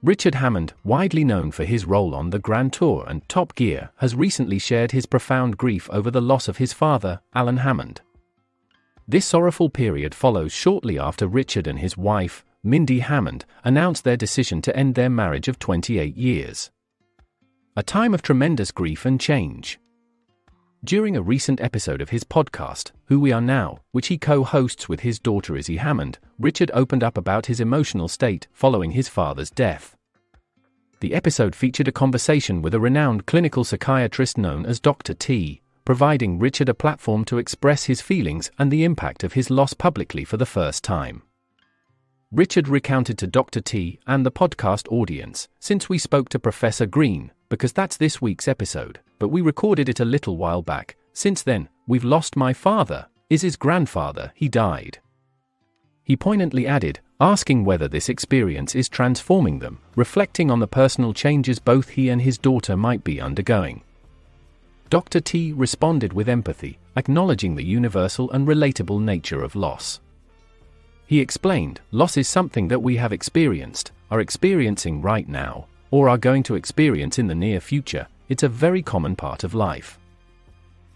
Richard Hammond, widely known for his role on the Grand Tour and Top Gear, has recently shared his profound grief over the loss of his father, Alan Hammond. This sorrowful period follows shortly after Richard and his wife, Mindy Hammond, announced their decision to end their marriage of 28 years. A time of tremendous grief and change. During a recent episode of his podcast, Who We Are Now, which he co-hosts with his daughter Izzy Hammond, Richard opened up about his emotional state following his father's death. The episode featured a conversation with a renowned clinical psychiatrist known as Dr. T, providing Richard a platform to express his feelings and the impact of his loss publicly for the first time. Richard recounted to Dr. T and the podcast audience, "Since we spoke to Professor Green, because that's this week's episode, but we recorded it a little while back, since then, we've lost my father, Izzy's grandfather, he died." He poignantly added, asking whether this experience is transforming them, reflecting on the personal changes both he and his daughter might be undergoing. Dr. T responded with empathy, acknowledging the universal and relatable nature of loss. He explained, "Loss is something that we have experienced, are experiencing right now, or are going to experience in the near future. It's a very common part of life."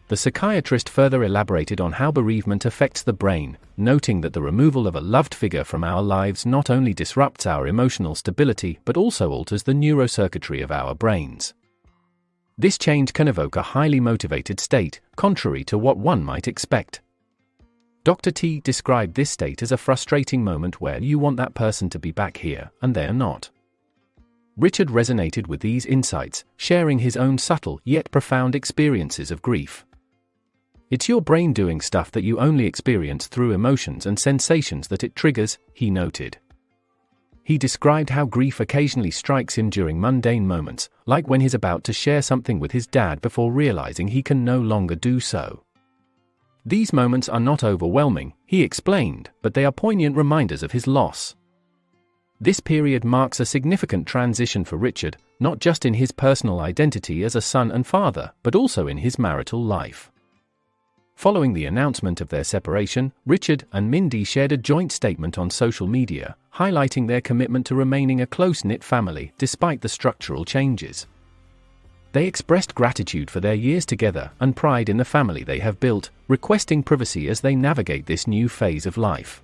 The psychiatrist further elaborated on how bereavement affects the brain, noting that the removal of a loved figure from our lives not only disrupts our emotional stability but also alters the neurocircuitry of our brains. This change can evoke a highly motivated state, contrary to what one might expect. Dr. T described this state as a frustrating moment where you want that person to be back here, and they're not. Richard resonated with these insights, sharing his own subtle yet profound experiences of grief. "It's your brain doing stuff that you only experience through emotions and sensations that it triggers," he noted. He described how grief occasionally strikes him during mundane moments, like when he's about to share something with his dad before realizing he can no longer do so. "These moments are not overwhelming," he explained, "but they are poignant reminders of his loss." This period marks a significant transition for Richard, not just in his personal identity as a son and father, but also in his marital life. Following the announcement of their separation, Richard and Mindy shared a joint statement on social media, highlighting their commitment to remaining a close-knit family despite the structural changes. They expressed gratitude for their years together and pride in the family they have built, requesting privacy as they navigate this new phase of life.